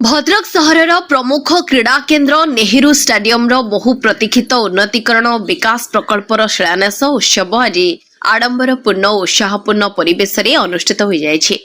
भद्रक सहरर प्रमुख क्रीड़ा केन्द्र नेहरू स्टाडियम बहु प्रतीक्षित उन्नतीकरण और विकास प्रकल्पर शिलान्यास उत्सव आज आडंबरपूर्ण और उत्साहपूर्ण परिवेश में अनुष्ठित हो जायछि।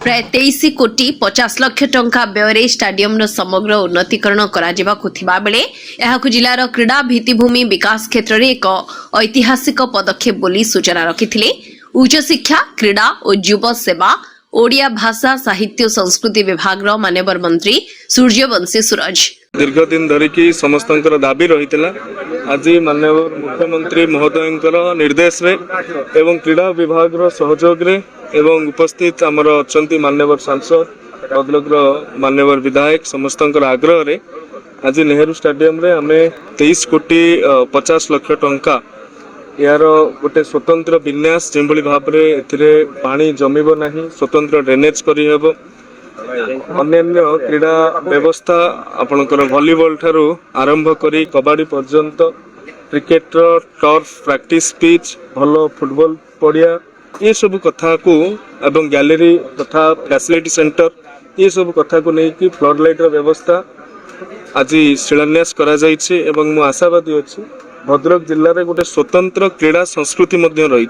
प्राय 23 कोटी 50 लाख टंका व्यय स्टाडियम समग्र उन्नतीकरण करा बेले यहाकु जिलार क्रीड़ा भित्तिभूमि विकास क्षेत्र में एक ऐतिहासिक पदक्षेप बोली सूचना रखिथिले। उच्च शिक्षा क्रीड़ा और युव सेवा ओडिया भाषा साहित्य संस्कृति विभाग मान्यवर मंत्री सूर्यवंशी सूरज दीर्घ दिन धरिकी समस्त दाबी रही आज माननीय मुख्यमंत्री महोदय निर्देश रे एवं क्रीड़ा विभाग सहयोग रे एवं उपस्थित आमर अच्छा मान्यवर सांसद भद्रक मान्यवर विधायक समस्त आग्रह रे आज नेहरू स्टाडियम रे आमे 23 कोटी 50 लाख टंका यार गोटे स्वतंत्र विन्यास जो भाव में पानी जमीब नहीं स्वतंत्र ड्रेनेज करहब अन्य क्रीड़ा व्यवस्था आपणकर वॉलीबॉल ठारू आरंभ करी कबड्डी पर्यंत क्रिकेट टर्फ प्रैक्टिस पिच भलो फुटबॉल पड़िया ये सब कथा को एवं गैलरी तथा फैसिलिटी सेंटर ये सब कथा को लेकिन फ्लड लाइट व्यवस्था आज शिलान्यास करा जायछि एवं मु आशावादी अछि भद्रक जिले में गोटे स्वतंत्र क्रीड़ा संस्कृति रही।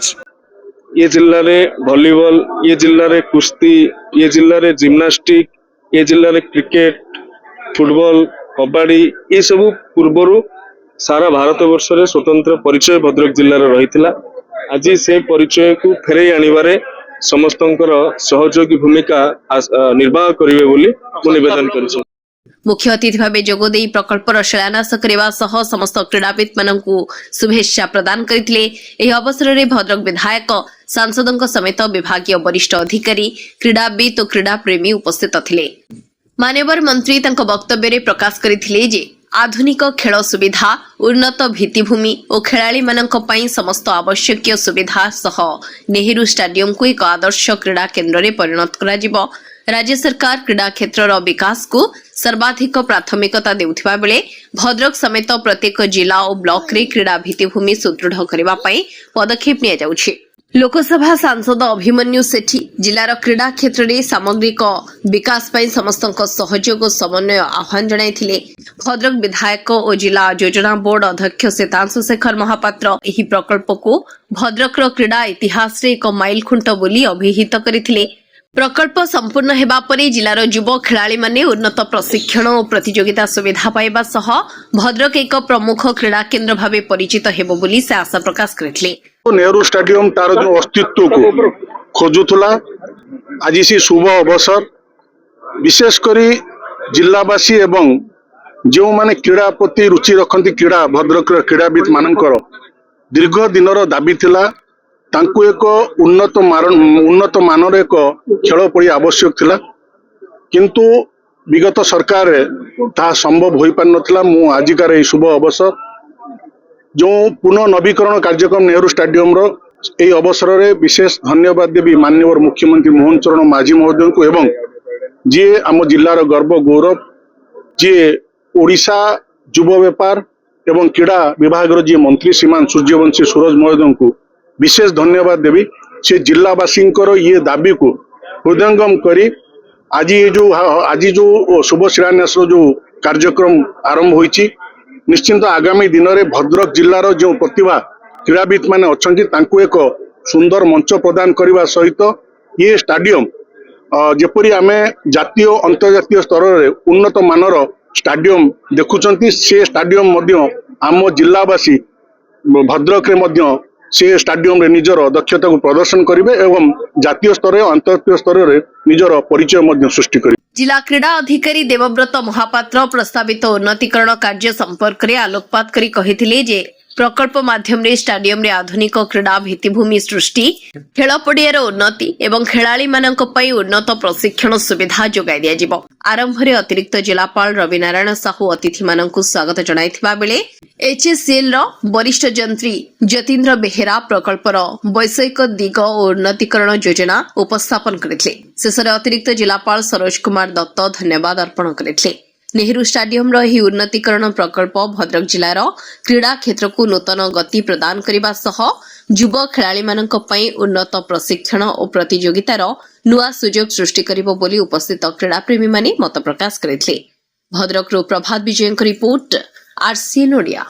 ये जिले में वॉलीबॉल, ये जिले में कुश्ती, ये जिले में जिम्नास्टिक, ये जिले में क्रिकेट फुटबॉल कबड्डी ये सब पूर्वर सारा भारत वर्ष रे स्वतंत्र परिचय भद्रक जिले में रही। आज से परिचय को फेरई आनिबारे समस्तंकर सहयोगी भूमिका निर्वाह करिवे बोली मु निवेदन करिछु। मुख्य अतिथि भाव जोगदे प्रकल्पर शिलान्यास करने समस्त क्रीड़ाविद मानू शुभेच्छा प्रदान करते। यह अवसर में भद्रक विधायक सांसदों समेत विभागीय वरिष्ठ अधिकारी क्रीड़ाविद और क्रीड़ा प्रेमी उपस्थित थे। मान्यवर मंत्री वक्तव्य में प्रकाश करते जे आधुनिक खेल सुविधा उन्नत भित्तिभूमि और खेलाड़ी मानक पई समस्त आवश्यक सुविधा सह नेहरू स्टाडियम को एक आदर्श क्रीड़ा केन्द्र में परिणत करा। राज्य सरकार क्रीड़ा क्षेत्र विकास को सर्वाधिक प्राथमिकता देउथिबा बेले भद्रक समेत प्रत्येक जिला और ब्लॉक रे क्रीड़ा भित्तिभूमि सुदृढ़ करबा पई पदक्षेप निया जाउछि। लोकसभा सांसद अभिमन्यु सेठी जिलार क्रीड़ा क्षेत्र में सामग्रिक विकास पई समस्तक सहयोग और समन्वय आह्वान जणाइथिले। भद्रक विधायक और जिला योजना बोर्ड अध्यक्ष शेतांशु शेखर महापात्र एही प्रकल्प को भद्रक क्रीड़ा इतिहास रे एक माइल खुंट बोली अभिहित करथिले। प्रकल्प संपूर्ण हेबा परे जिलार युव खेलाड़ी माने उन्नत प्रशिक्षण और प्रतियोगिता सुविधा पाइबा सह भद्रक एक प्रमुख क्रीड़ा केन्द्र भावे परिचित हेबो बोली से आशा प्रकाश करथिले। नेहरू स्टाडियम तार जो अस्तित्व को खोजुला आज से शुभ अवसर विशेषकर जिलावासी एवं जो माने क्रीड़ा प्रति रुचि रखती क्रीड़ा भद्रक क्रीड़ाविद मानकर दीर्घ दिनर दाबी थिला तांकु एक उन्नत मानर एक खेल पड़ी आवश्यक थिला किंतु विगत सरकार ता संभव हो पार नथिला। मु आजिकार ए शुभ अवसर जो पुनः नवीकरण कार्यक्रम नेहरू स्टाडियम रो ए अवसर रे विशेष धन्यवाद देवी माननीय मुख्यमंत्री मोहन चरण माझी महोदय को एवं जी आम जिलार गर्व गौरव जी ओडिशा युव व्यापार एवं क्रीड़ा विभाग जी मंत्री श्रीमान सूर्यवंशी सूरज महोदय को विशेष धन्यवाद देवी। से जिलावासी ये दाबी को हृदयंगम करी आज जो शुभ शिलान्यास जो कार्यक्रम आरंभ होईची निश्चिंत आगामी दिन में भद्रक जिलार जो प्रतिभा क्रीड़ाविद माने अछंती तांको एक सुंदर मंच प्रदान करने सहित ये स्टाडियम जेपरी आमे जातीय अंतर्जातीय स्तर में उन्नत मानर स्टाडियम देखुचंती से स्टाडियम मध्य आम जिलावासी भद्रक रे मध्य से स्टाडियम रे निजर दक्षता को प्रदर्शन करिवे एवं जातीय स्तर अंतर्जातीय स्तर रे निजर परिचय मध्य सृष्टि करिवे। जिला क्रीड़ा अधिकारी देवव्रत महापात्र प्रस्तावित उन्नतीकरण कार्य संपर्क में आलोकपात करी कहिथिले जे प्रकल्प माध्यम स्टाडियम रे आधुनिक क्रीड़ा भित्तिभूमि सृष्टि खेल पड़ियार उन्नति एवं खेलाड़ी मानक पई उन्नत प्रशिक्षण सुविधा जोगाई दियाजिबो। आरंभ रे अतिरिक्त जिलापाल रवि नारायण साहू अतिथि मानकु स्वागत जणाइथिबा बेले एचएससीएल रो वरिष्ठ जंत्री जतीन्द्र बेहेरा प्रकल्पर वैषयिक दिग और उन्नतीकरण योजना उपस्थापन करथिले। शेषरे अतिरिक्त जिलापाल सरोज कुमार दत्त धन्यवाद अर्पण करथिले। नेहरू स्टाडियम रही उन्नतीकरण प्रकल्प भद्रक जिलार क्रीड़ा क्षेत्र को नूतन गति प्रदान करने सह युव खेलाड़ी मानक पई उन्नत प्रशिक्षण और प्रतियोगितार नुआ सुजोग सृष्टि करिबो बोली उपस्थित क्रीड़ा प्रेमी माने मत प्रकाश करथिले। भद्रकରୁ प्रभात विजयଙ୍କ रिपोर्ट आरसीएन ओडिया।